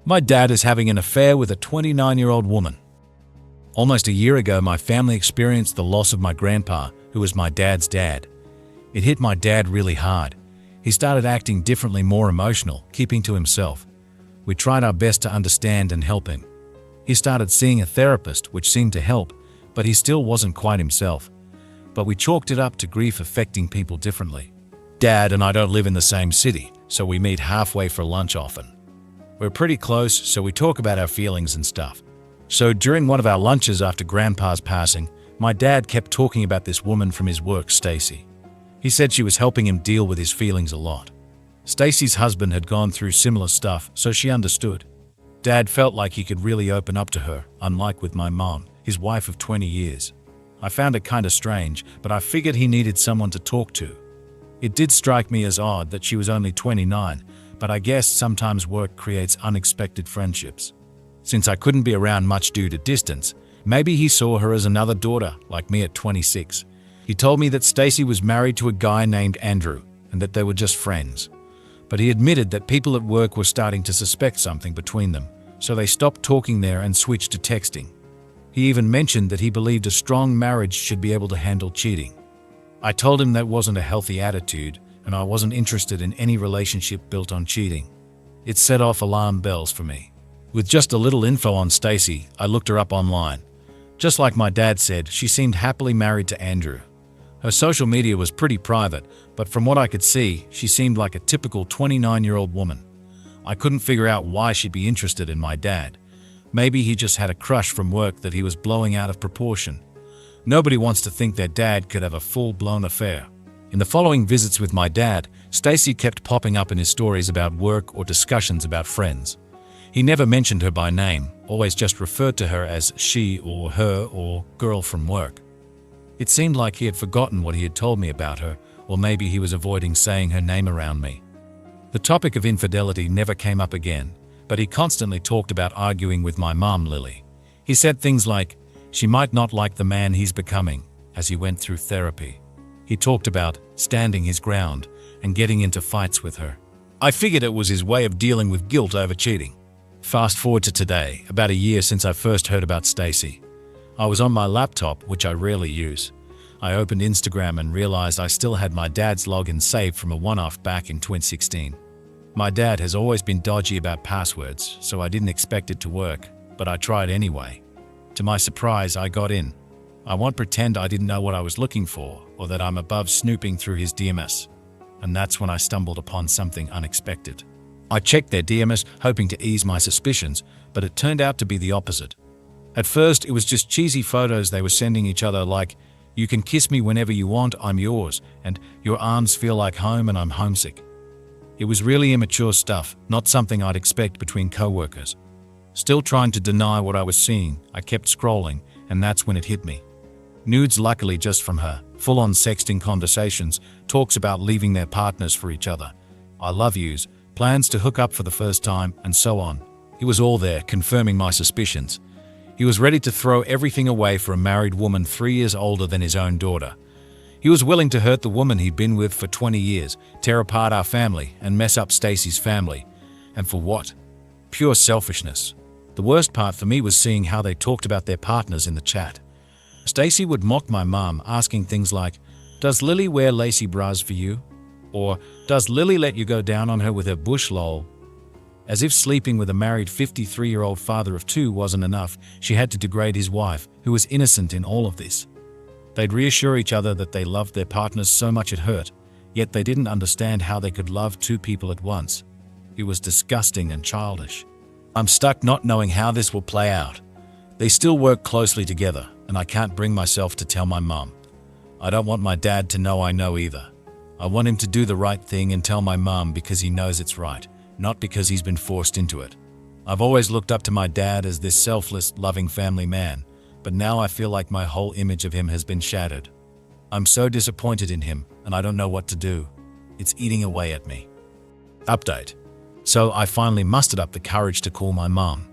My dad is having an affair with a 29-year-old woman. Almost a year ago, my family experienced the loss of my grandpa, who was my dad's dad. It hit my dad really hard. He started acting differently, more emotional, keeping to himself. We tried our best to understand and help him. He started seeing a therapist, which seemed to help, but he still wasn't quite himself. But we chalked it up to grief affecting people differently. Dad and I don't live in the same city, so we meet halfway for lunch often. We're pretty close, so we talk about our feelings and stuff. So during one of our lunches after Grandpa's passing, my dad kept talking about this woman from his work, Stacy. He said she was helping him deal with his feelings a lot. Stacy's husband had gone through similar stuff, so she understood. Dad felt like he could really open up to her, unlike with my mom, his wife of 20 years. I found it kinda strange, but I figured he needed someone to talk to. It did strike me as odd that she was only 29, but I guess sometimes work creates unexpected friendships. Since I couldn't be around much due to distance, maybe he saw her as another daughter, like me at 26. He told me that Stacy was married to a guy named Andrew, and that they were just friends. But he admitted that people at work were starting to suspect something between them, so they stopped talking there and switched to texting. He even mentioned that he believed a strong marriage should be able to handle cheating. I told him that wasn't a healthy attitude, and I wasn't interested in any relationship built on cheating. It set off alarm bells for me. With just a little info on Stacy, I looked her up online. Just like my dad said, she seemed happily married to Andrew. Her social media was pretty private, but from what I could see, she seemed like a typical 29-year-old woman. I couldn't figure out why she'd be interested in my dad. Maybe he just had a crush from work that he was blowing out of proportion. Nobody wants to think their dad could have a full-blown affair. In the following visits with my dad, Stacy kept popping up in his stories about work or discussions about friends. He never mentioned her by name, always just referred to her as she or her or girl from work. It seemed like he had forgotten what he had told me about her, or maybe he was avoiding saying her name around me. The topic of infidelity never came up again, but he constantly talked about arguing with my mom, Lily. He said things like, she might not like the man he's becoming, as he went through therapy. He talked about standing his ground and getting into fights with her. I figured it was his way of dealing with guilt over cheating. Fast forward to today, about a year since I first heard about Stacy. I was on my laptop, which I rarely use. I opened Instagram and realized I still had my dad's login saved from a one-off back in 2016. My dad has always been dodgy about passwords, so I didn't expect it to work, but I tried anyway. To my surprise, I got in. I won't pretend I didn't know what I was looking for, or that I'm above snooping through his DMs. And that's when I stumbled upon something unexpected. I checked their DMs, hoping to ease my suspicions, but it turned out to be the opposite. At first, it was just cheesy photos they were sending each other like, you can kiss me whenever you want, I'm yours, and your arms feel like home and I'm homesick. It was really immature stuff, not something I'd expect between co-workers. Still trying to deny what I was seeing, I kept scrolling, and that's when it hit me. Nudes, luckily just from her, full-on sexting conversations, talks about leaving their partners for each other, I love yous, plans to hook up for the first time, and so on. He was all there, confirming my suspicions. He was ready to throw everything away for a married woman 3 years older than his own daughter. He was willing to hurt the woman he'd been with for 20 years, tear apart our family, and mess up Stacy's family. And for what? Pure selfishness. The worst part for me was seeing how they talked about their partners in the chat. Stacy would mock my mom, asking things like, does Lily wear lacy bras for you? Or, does Lily let you go down on her with her bush lol? As if sleeping with a married 53-year-old father of 2 wasn't enough, she had to degrade his wife, who was innocent in all of this. They'd reassure each other that they loved their partners so much it hurt, yet they didn't understand how they could love 2 people at once. It was disgusting and childish. I'm stuck not knowing how this will play out. They still work closely together, and I can't bring myself to tell my mom. I don't want my dad to know I know either. I want him to do the right thing and tell my mom because he knows it's right, not because he's been forced into it. I've always looked up to my dad as this selfless, loving family man, but now I feel like my whole image of him has been shattered. I'm so disappointed in him, and I don't know what to do. It's eating away at me. Update. So I finally mustered up the courage to call my mom.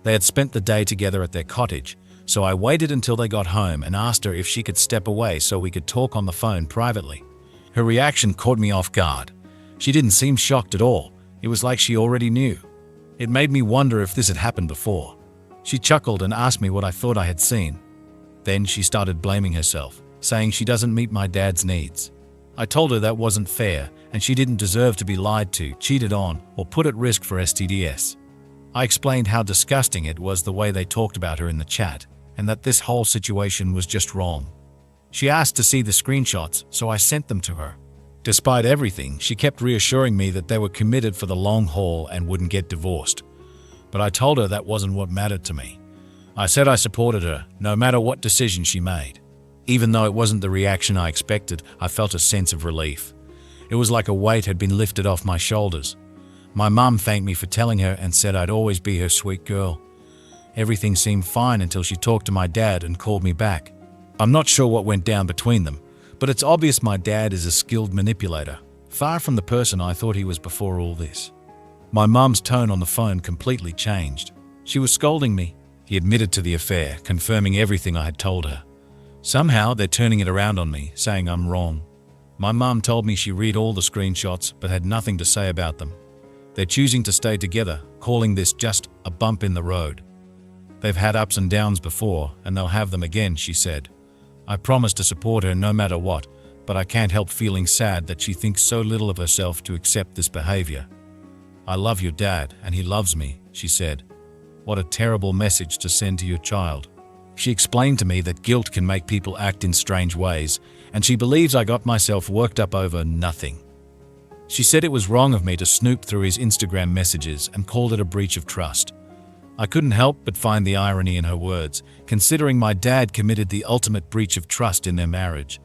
They had spent the day together at their cottage, so I waited until they got home and asked her if she could step away so we could talk on the phone privately. Her reaction caught me off guard. She didn't seem shocked at all. It was like she already knew. It made me wonder if this had happened before. She chuckled and asked me what I thought I had seen. Then she started blaming herself, saying she doesn't meet my dad's needs. I told her that wasn't fair and she didn't deserve to be lied to, cheated on, or put at risk for STDs. I explained how disgusting it was the way they talked about her in the chat and that this whole situation was just wrong. She asked to see the screenshots, so I sent them to her. Despite everything, she kept reassuring me that they were committed for the long haul and wouldn't get divorced. But I told her that wasn't what mattered to me. I said I supported her, no matter what decision she made. Even though it wasn't the reaction I expected, I felt a sense of relief. It was like a weight had been lifted off my shoulders. My mum thanked me for telling her and said I'd always be her sweet girl. Everything seemed fine until she talked to my dad and called me back. I'm not sure what went down between them, but it's obvious my dad is a skilled manipulator, far from the person I thought he was before all this. My mum's tone on the phone completely changed. She was scolding me. He admitted to the affair, confirming everything I had told her. Somehow they're turning it around on me, saying I'm wrong. My mum told me she read all the screenshots but had nothing to say about them. They're choosing to stay together, calling this just a bump in the road. They've had ups and downs before, and they'll have them again, she said. I promise to support her no matter what, but I can't help feeling sad that she thinks so little of herself to accept this behavior. I love your dad, and he loves me, she said. What a terrible message to send to your child. She explained to me that guilt can make people act in strange ways, and she believes I got myself worked up over nothing. She said it was wrong of me to snoop through his Instagram messages and called it a breach of trust. I couldn't help but find the irony in her words, considering my dad committed the ultimate breach of trust in their marriage.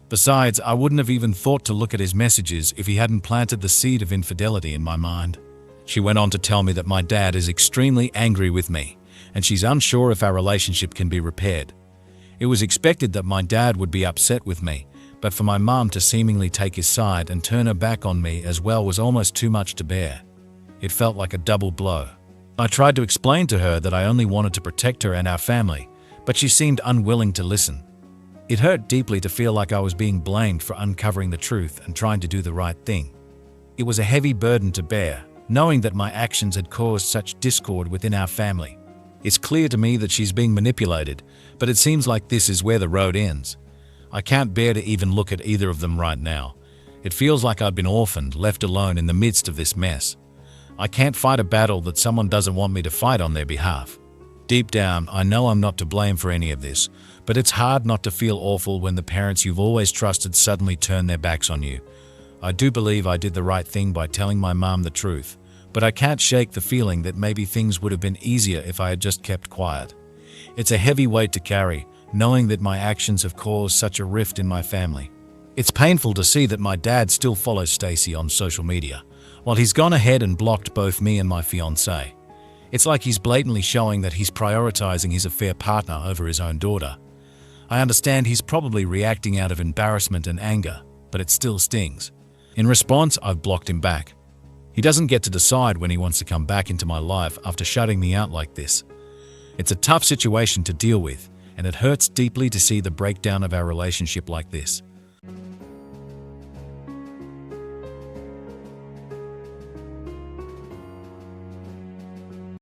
Besides, I wouldn't have even thought to look at his messages if he hadn't planted the seed of infidelity in my mind. She went on to tell me that my dad is extremely angry with me, and she's unsure if our relationship can be repaired. It was expected that my dad would be upset with me, but for my mum to seemingly take his side and turn her back on me as well was almost too much to bear. It felt like a double blow. I tried to explain to her that I only wanted to protect her and our family, but she seemed unwilling to listen. It hurt deeply to feel like I was being blamed for uncovering the truth and trying to do the right thing. It was a heavy burden to bear, knowing that my actions had caused such discord within our family. It's clear to me that she's being manipulated, but it seems like this is where the road ends. I can't bear to even look at either of them right now. It feels like I've been orphaned, left alone in the midst of this mess. I can't fight a battle that someone doesn't want me to fight on their behalf. Deep down, I know I'm not to blame for any of this, but it's hard not to feel awful when the parents you've always trusted suddenly turn their backs on you. I do believe I did the right thing by telling my mom the truth, but I can't shake the feeling that maybe things would have been easier if I had just kept quiet. It's a heavy weight to carry, knowing that my actions have caused such a rift in my family. It's painful to see that my dad still follows Stacy on social media, while he's gone ahead and blocked both me and my fiancée. It's like he's blatantly showing that he's prioritizing his affair partner over his own daughter. I understand he's probably reacting out of embarrassment and anger, but it still stings. In response, I've blocked him back. He doesn't get to decide when he wants to come back into my life after shutting me out like this. It's a tough situation to deal with, and it hurts deeply to see the breakdown of our relationship like this.